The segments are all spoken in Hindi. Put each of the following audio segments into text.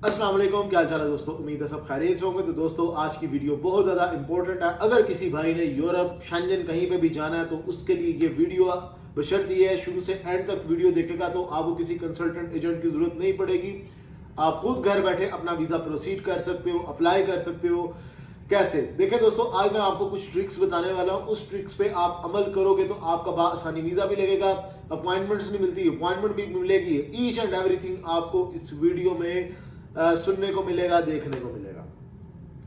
अस्सलाम वालेकुम, क्या चाल है दोस्तों। उम्मीद है सब खैरियत से होंगे। तो दोस्तों आज की वीडियो बहुत ज़्यादा इंपॉर्टेंट है। अगर किसी भाई ने यूरोप शेंजन कहीं पे भी जाना है तो उसके लिए ये वीडियो बशर्ते ये है शुरू से एंड तक वीडियो देखेगा तो आपको किसी कंसल्टेंट एजेंट की जरूरत नहीं पड़ेगी। आप खुद घर बैठे अपना वीज़ा प्रोसीड कर सकते हो, अप्लाई कर सकते हो। कैसे देखें दोस्तों, आज मैं आपको कुछ ट्रिक्स बताने वाला हूँ। उस ट्रिक्स पे आप अमल करोगे तो आपका आसानी वीज़ा भी लगेगा, अपॉइंटमेंट्स नहीं मिलती, अपॉइंटमेंट भी मिलेगी। ईच एंड एवरीथिंग आपको इस वीडियो में सुनने को मिलेगा, देखने को मिलेगा।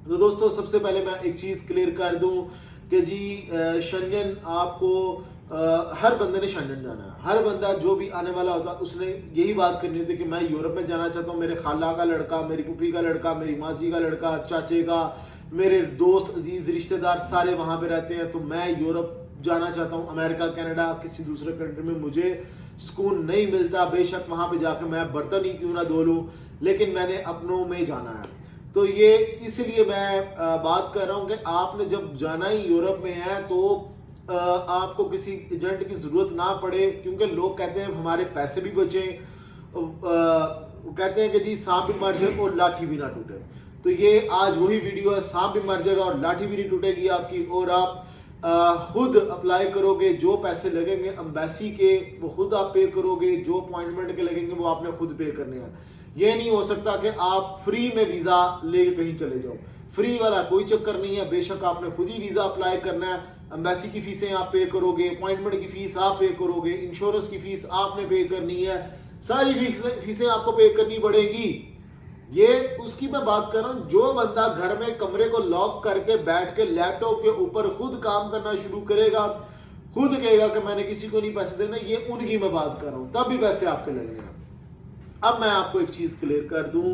तो दोस्तों सबसे पहले मैं एक चीज़ क्लियर कर दूं कि जी शेंजन आपको हर बंदे ने शेंजन जाना है। हर बंदा जो भी आने वाला होता है उसने यही बात करनी होती है कि मैं यूरोप में जाना चाहता हूँ। मेरे खाला का लड़का, मेरी पुप्पी का लड़का, मेरी मासी का लड़का, चाचे का, मेरे दोस्त, अजीज, रिश्तेदार सारे वहाँ पे रहते हैं, तो मैं यूरोप जाना चाहता हूँ। अमेरिका, कनाडा, किसी दूसरे कंट्री में मुझे सुकून नहीं मिलता। बेशक वहाँ पे जाकर मैं बर्तन ही क्यों ना धो लूँ, लेकिन मैंने अपनों में जाना है। तो ये इसलिए मैं बात कर रहा हूँ कि आपने जब जाना ही यूरोप में है तो आपको किसी एजेंट की ज़रूरत ना पड़े, क्योंकि लोग कहते हैं हमारे पैसे भी बचें। वो कहते हैं कि जी सांप भी मर जाए और लाठी भी ना टूटे। तो ये आज वही वीडियो है, सांप भी मर जाएगा और लाठी भी नहीं टूटेगी आपकी, और आप खुद अप्लाई करोगे। जो पैसे लगेंगे एम्बेसी के वो खुद आप पे करोगे, जो अपॉइंटमेंट के लगेंगे वो आपने खुद पे करने हैं। ये नहीं हो सकता कि आप फ्री में वीज़ा लेके कहीं चले जाओ। फ्री वाला कोई चक्कर नहीं है। बेशक आपने खुद ही वीज़ा अप्लाई करना है। एम्बेसी की फीसें आप पे करोगे, अपॉइंटमेंट की फीस आप पे करोगे, इंश्योरेंस की फीस आपने पे करनी है, सारी फीसें आपको पे करनी पड़ेगी। ये उसकी मैं बात कर रहा हूँ जो बंदा घर में कमरे को लॉक करके बैठ के लैपटॉप के ऊपर खुद काम करना शुरू करेगा, खुद कहेगा कि मैंने किसी को नहीं पैसे देना, ये उनकी मैं बात कर रहा हूँ, तब भी पैसे आपके लगने हैं। अब मैं आपको एक चीज क्लियर कर दूं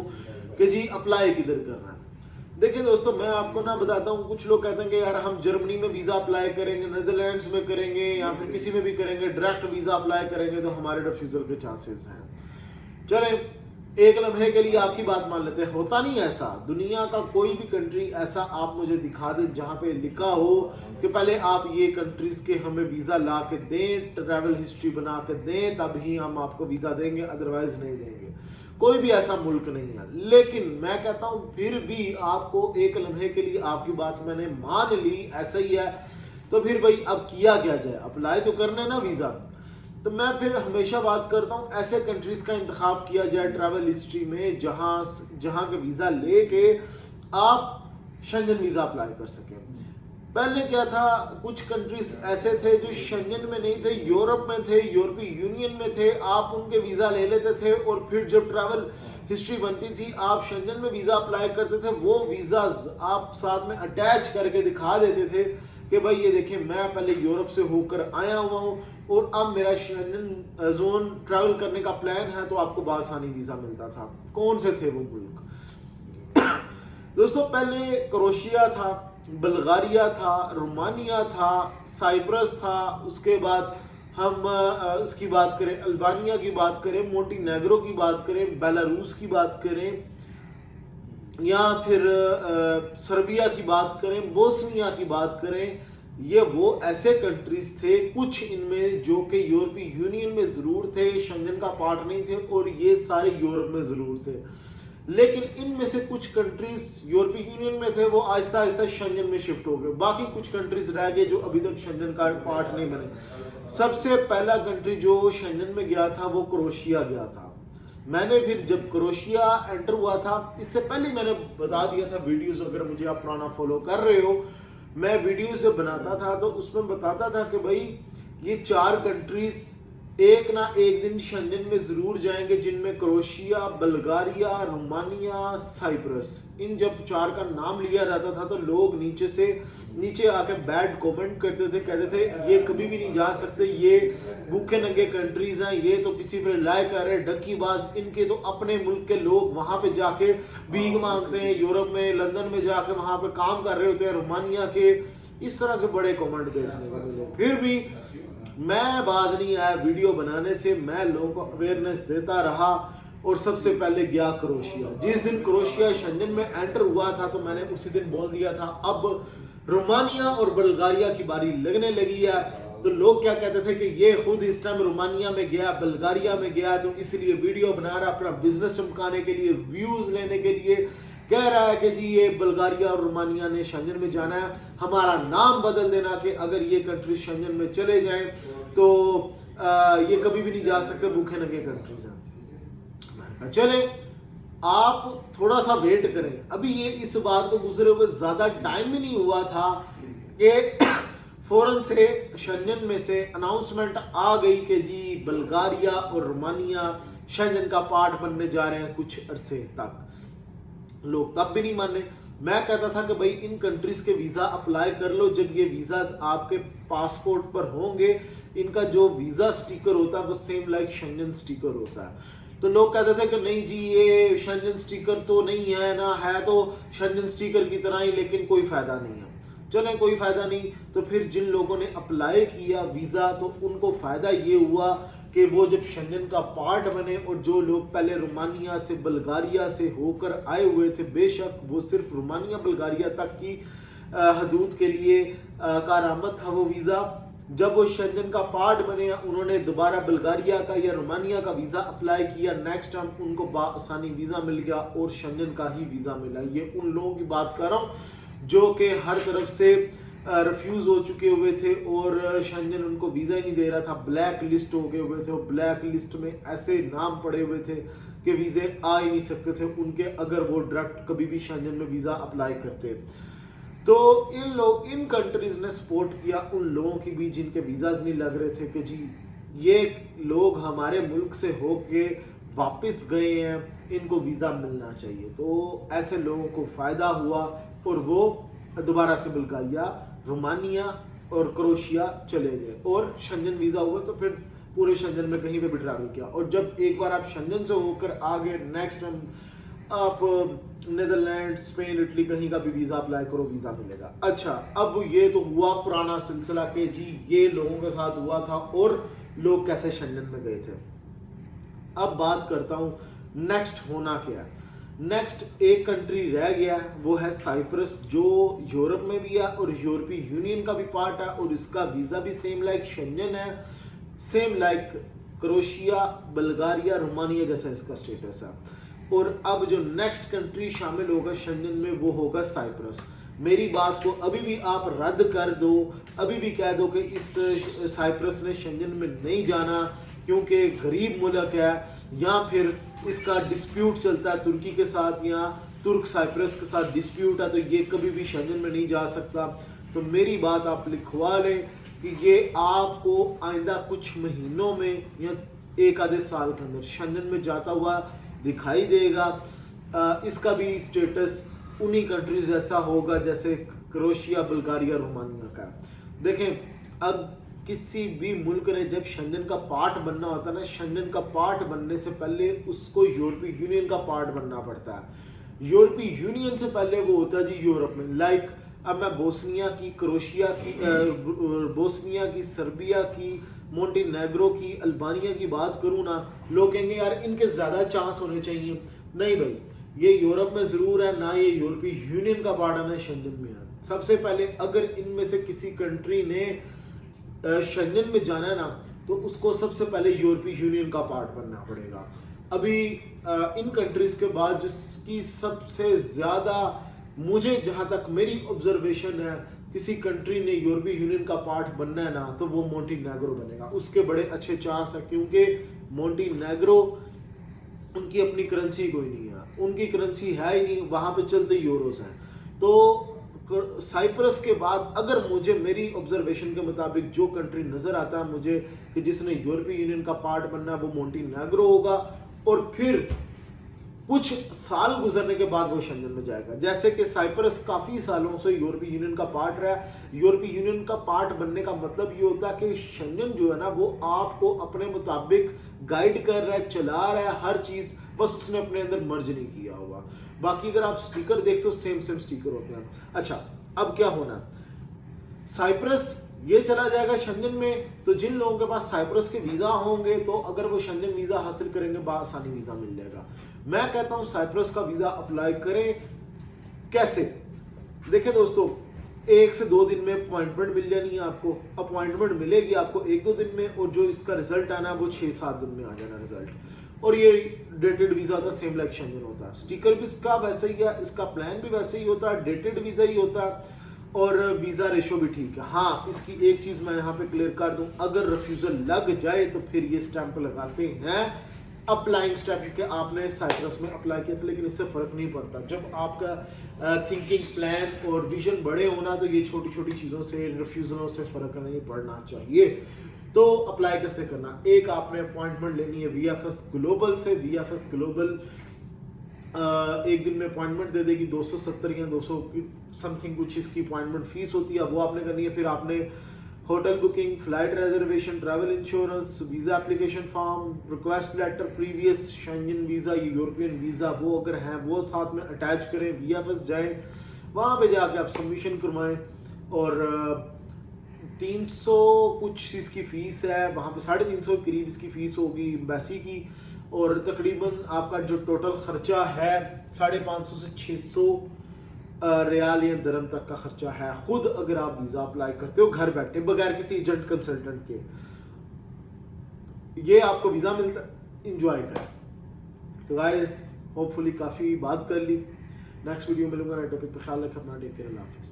कि जी अप्लाई किधर करना है। देखिए दोस्तों, मैं आपको ना बताता हूँ। कुछ लोग कहते हैं कि यार हम जर्मनी में वीजा अप्लाई करेंगे, नेदरलैंड्स में करेंगे, या फिर किसी में भी करेंगे, डायरेक्ट वीजा अप्लाई करेंगे तो हमारे रिफ्यूजल के चांसेस हैं। चलें एक लम्हे के लिए आपकी बात मान लेते हैं, होता नहीं ऐसा। दुनिया का कोई भी कंट्री ऐसा आप मुझे दिखा दें जहां पे लिखा हो कि पहले आप ये कंट्रीज के हमें वीजा ला के दें, ट्रैवल हिस्ट्री बना के दें, तब ही हम आपको वीजा देंगे, अदरवाइज नहीं देंगे। कोई भी ऐसा मुल्क नहीं है। लेकिन मैं कहता हूं फिर भी आपको एक लम्हे के लिए आपकी बात मैंने मान ली, ऐसा ही है तो फिर भाई अब किया क्या जाए, अप्लाई तो करना है ना वीजा। तो मैं फिर हमेशा बात करता हूँ ऐसे कंट्रीज का इंतखाब किया जाए ट्रैवल हिस्ट्री में जहाँ के वीज़ा लेके आप शेंजन वीज़ा अप्लाई कर सकें। पहले क्या था, कुछ कंट्रीज ऐसे थे जो शेंजन में नहीं थे, यूरोप में थे, यूरोपीय यूनियन में थे। आप उनके वीज़ा ले लेते थे और फिर जब ट्रैवल हिस्ट्री बनती थी आप शेंजन में वीज़ा अप्लाई करते थे। वो वीज़ाज आप साथ में अटैच करके दिखा देते थे कि भाई ये देखिए मैं पहले यूरोप से होकर आया हुआ हूँ और अब मेरा शेंजन जोन ट्रैवल करने का प्लान है, तो आपको बआसानी वीज़ा मिलता था। कौन से थे वो मुल्क दोस्तों? पहले क्रोएशिया था, बल्गारिया था, रोमानिया था, साइप्रस था। उसके बाद हम उसकी बात करें, अल्बानिया की बात करें, मोंटीनेग्रो की बात करें, बेलारूस की बात करें, या फिर सर्बिया की बात करें, बोस्निया की बात करें, ये वो ऐसे कंट्रीज थे कुछ इनमें जो कि यूरोपीय यूनियन में ज़रूर थे, शेंजन का पार्ट नहीं थे, और ये सारे यूरोप में ज़रूर थे। लेकिन इनमें से कुछ कंट्रीज यूरोपीय यूनियन में थे, वो आहिस्ता आहिस्ता शेंजन में शिफ्ट हो गए। बाकी कुछ कंट्रीज रह गए जो अभी तक शेंजन का पार्ट नहीं बने। सबसे पहला कंट्री जो शेंजन में गया था वो क्रोएशिया गया था। मैंने फिर जब क्रोएशिया एंटर हुआ था, इससे पहले मैंने बता दिया था वीडियोस, अगर मुझे आप पुराना फॉलो कर रहे हो, मैं वीडियोस जब बनाता था तो उसमें बताता था कि भाई ये 4 कंट्रीज एक ना एक दिन शेंजन में जरूर जाएंगे, जिनमें क्रोएशिया, बल्गारिया, रोमानिया, साइप्रस। इन जब 4 का नाम लिया जाता था तो लोग नीचे आके बैड कमेंट करते थे, कहते थे ये कभी भी नहीं जा सकते, ये भूखे नंगे कंट्रीज हैं, ये तो किसी पर रिलाय कर रहे, डक्कीबाज, इनके तो अपने मुल्क के लोग वहां पे जाके भीख मांगते हैं, यूरोप में, लंदन में जाके वहां पे काम कर रहे होते हैं, रोमानिया के। इस तरह के बड़े कमेंट देखने को मिले। फिर भी मैं बाज नहीं आया वीडियो बनाने से, मैं लोगों को अवेयरनेस देता रहा और सबसे पहले गया क्रोएशिया। जिस दिन क्रोएशिया शेंजन में एंटर हुआ था तो मैंने उसी दिन बोल दिया था अब रोमानिया और बल्गारिया की बारी लगने लगी है। तो लोग क्या कहते थे कि ये खुद इस टाइम रोमानिया में गया, बुल्गारिया में गया, तो इसलिए वीडियो बना रहा, अपना बिजनेस चमकाने के लिए, व्यूज लेने के लिए कह रहा है कि जी ये बुल्गारिया और रोमानिया ने शेंजन में जाना है, हमारा नाम बदल देना कि अगर ये कंट्री शेंजन में चले जाएं तो ये कभी भी नहीं जा सकते, भूखे नंगे कंट्रीज हैं। मैंने कहा चले आप थोड़ा सा वेट करें, अभी ये इस बात को गुजरे हुए ज्यादा टाइम भी नहीं हुआ था कि फौरन से शेंजन में से अनाउंसमेंट आ गई कि जी बुल्गारिया और रोमानिया शेंजन का पार्ट बनने जा रहे हैं कुछ अरसे तक। लोग तब भी नहीं माने। मैं कहता था कि भाई इन कंट्रीज के वीजा अप्लाई कर लो, जब ये वीजा आपके पासपोर्ट पर होंगे, इनका जो वीजा स्टिकर होता है वो सेम लाइक शेंजन स्टिकर होता है। तो लोग कहते थे कि नहीं जी ये शेंजन स्टिकर तो नहीं है ना, है तो शेंजन स्टिकर की तरह ही, लेकिन कोई फायदा नहीं है। चलें कोई फायदा नहीं, तो फिर जिन लोगों ने अप्लाई किया वीजा तो उनको फायदा ये हुआ कि वो जब शेंजन का पार्ट बने, और जो लोग पहले रोमानिया से बुल्गारिया से होकर आए हुए थे, बेशक वो सिर्फ रोमानिया बुल्गारिया तक की हदूद के लिए कारामद था वो वीज़ा, जब वो शेंजन का पार्ट बने उन्होंने दोबारा बुल्गारिया का या रोमानिया का वीज़ा अप्लाई किया, नेक्स्ट टाइम उनको आसानी वीज़ा मिल गया और शेंजन का ही वीज़ा मिला। ये उन लोगों की बात कर रहा हूँ जो कि हर तरफ से रिफ्यूज़ हो चुके हुए थे और शेंजन उनको वीज़ा ही नहीं दे रहा था, ब्लैक लिस्ट हो गए हुए थे, और ब्लैक लिस्ट में ऐसे नाम पड़े हुए थे कि वीज़े आ ही नहीं सकते थे उनके, अगर वो डायरेक्ट कभी भी शेंजन में वीज़ा अप्लाई करते। तो इन कंट्रीज ने सपोर्ट किया उन लोगों की भी जिनके वीज़ाज नहीं लग रहे थे कि जी ये लोग हमारे मुल्क से होके वापस गए हैं, इनको वीज़ा मिलना चाहिए। तो ऐसे लोगों को फ़ायदा हुआ और वो दोबारा से बुल्गारिया, रोमानिया और क्रोएशिया चले गए और शेंजन वीज़ा हुआ, तो फिर पूरे शेंजन में कहीं पे भी ट्रैवल किया। और जब एक बार आप शेंजन से होकर आगे नेक्स्ट टाइम आप नीदरलैंड, स्पेन, इटली कहीं का भी वीज़ा अप्लाई करो, वीज़ा मिलेगा। अच्छा, अब ये तो हुआ पुराना सिलसिला कि जी ये लोगों के साथ हुआ था और लोग कैसे शेंजन में गए थे। अब बात करता हूँ नेक्स्ट होना क्या है। नेक्स्ट एक कंट्री रह गया है, वो है साइप्रस, जो यूरोप में भी है और यूरोपीय यूनियन का भी पार्ट है, और इसका वीज़ा भी सेम लाइक शेंजन है, same like Croatia, Bulgaria, Romania जैसा इसका स्टेटस है। और अब जो नेक्स्ट कंट्री शामिल होगा शेंजन में वो होगा साइप्रस। मेरी बात को अभी भी आप रद्द कर दो, अभी भी कह दो कि इस साइप्रस ने शेंजन में नहीं जाना क्योंकि गरीब मुल्क है, या फिर इसका डिस्प्यूट चलता है तुर्की के साथ, या तुर्क साइप्रस के साथ डिस्प्यूट है, तो ये कभी भी शेंजन में नहीं जा सकता। तो मेरी बात आप लिखवा लें कि ये आपको आइंदा कुछ महीनों में या एक आधे साल के अंदर शेंजन में जाता हुआ दिखाई देगा। इसका भी स्टेटस उन्हीं कंट्रीज जैसा होगा जैसे क्रोएशिया, बुल्गारिया, रोमानिया का। देखें, अब किसी भी मुल्क ने जब शेंजन का पार्ट बनना होता है ना, शेंजन का पार्ट बनने से पहले उसको यूरोपीय यूनियन का पार्ट बनना पड़ता है। यूरोपीय यूनियन से पहले वो होता है जी यूरोप में। लाइक अब मैं बोस्निया की, क्रोएशिया की, बोस्निया की, सर्बिया की, मोंटेनेग्रो की, अल्बानिया की बात करूँ ना, लोग कहेंगे यार इनके ज़्यादा चांस होने चाहिए। नहीं भाई, ये यूरोप में ज़रूर है ना, ये यूरोपीय यूनियन का पार्ट है ना शेंजन में है। सबसे पहले अगर इनमें से किसी कंट्री ने शेंजन में जाना है ना, तो उसको सबसे पहले यूरोपीय यूनियन का पार्ट बनना पड़ेगा। अभी इन कंट्रीज़ के बाद जिसकी सबसे ज़्यादा, मुझे जहाँ तक मेरी ऑब्जर्वेशन है, किसी कंट्री ने यूरोपीय यूनियन का पार्ट बनना है ना, तो वो मोंटेनेग्रो बनेगा। उसके बड़े अच्छे चांस है क्योंकि मोंटेनेग्रो, उनकी अपनी करेंसी कोई नहीं है, उनकी करेंसी है ही नहीं, वहाँ पे चलते यूरोस हैं। तो साइप्रस के बाद अगर मुझे मेरी ऑब्जर्वेशन के मुताबिक जो कंट्री नज़र आता है मुझे कि जिसने यूरोपीय यूनियन का पार्ट बनना है वो मोंटेनेग्रो होगा, और फिर कुछ साल गुजरने के बाद वो शेंजन में जाएगा। जैसे कि साइप्रस काफ़ी सालों से यूरोपीय यूनियन का पार्ट रहा है। यूरोपीय यूनियन का पार्ट बनने का मतलब ये होता है कि शेंजन जो है ना, वो आपको अपने मुताबिक गाइड कर रहा है, चला रहा है हर चीज़, बस उसने अपने अंदर मर्ज नहीं किया हुआ। बाकी अगर आप स्टिकर देखते हो सेम स्टिकर होते हैं। अच्छा, अब क्या होना, साइप्रस ये चला जाएगा शेंजन में, तो जिन लोगों के पास साइप्रस के वीज़ा होंगे तो अगर वो शेंजन वीज़ा हासिल करेंगे बआसानी वीज़ा मिल जाएगा। मैं कहता हूं साइप्रस का वीज़ा अप्लाई करें। कैसे? देखिए दोस्तों, 1 से 2 दिन में अपॉइंटमेंट मिल जानी है आपको, अपॉइंटमेंट मिलेगी आपको 1-2 दिन में, और जो इसका रिजल्ट आना है वो 6-7 दिन में आ जाना रिजल्ट। और ये डेटेड वीजा होता है, सेम लाइक शेंजन होता है। स्टिकर भी इसका वैसे ही है, इसका प्लान भी वैसे ही होता है, डेटेड वीजा ही होता है, और वीजा रेशो भी ठीक है। हाँ, इसकी एक चीज मैं यहाँ पे क्लियर कर दूं, अगर रिफ्यूजल लग जाए तो फिर ये स्टैंप लगाते हैं अप्लाइंग स्टैंप के आपने साइप्रस में अप्लाई किया था, लेकिन इससे फर्क नहीं पड़ता। जब आपका थिंकिंग प्लान और विजन बड़े होना तो ये छोटी छोटी चीजों से, रिफ्यूजलों से फर्क नहीं पड़ना चाहिए। तो अप्लाई कैसे करना, एक आपने अपॉइंटमेंट लेनी है वीएफएस ग्लोबल से। वीएफएस ग्लोबल एक दिन में अपॉइंटमेंट दे देगी, 270 या 200 समथिंग कुछ इसकी अपॉइंटमेंट फीस होती है, वो आपने करनी है। फिर आपने hotel booking, flight reservation, travel insurance, visa application form, request letter, previous Schengen visa, European visa वो अगर हैं वो साथ में अटैच करें, वीएफएस जाएं, वहाँ पे जाके आप सबमिशन करवाएं। और 300 कुछ इसकी फ़ीस है, वहाँ पे 350 के करीब इसकी फ़ीस होगी एम्बेसी की। और तकरीबन आपका जो टोटल खर्चा है 550 से 600 रियाल या दरम तक का खर्चा है, खुद अगर आप वीज़ा अप्लाई करते हो घर बैठे बगैर किसी एजेंट कंसल्टेंट के, ये आपको वीज़ा मिलता है। इंजॉय करें। तो गाइस होपफुली काफ़ी बात कर ली, नेक्स्ट वीडियो मिलूंगा नए टॉपिक पे। ख्याल रखें अपना, टेक केयर, अल्लाह हाफिज़।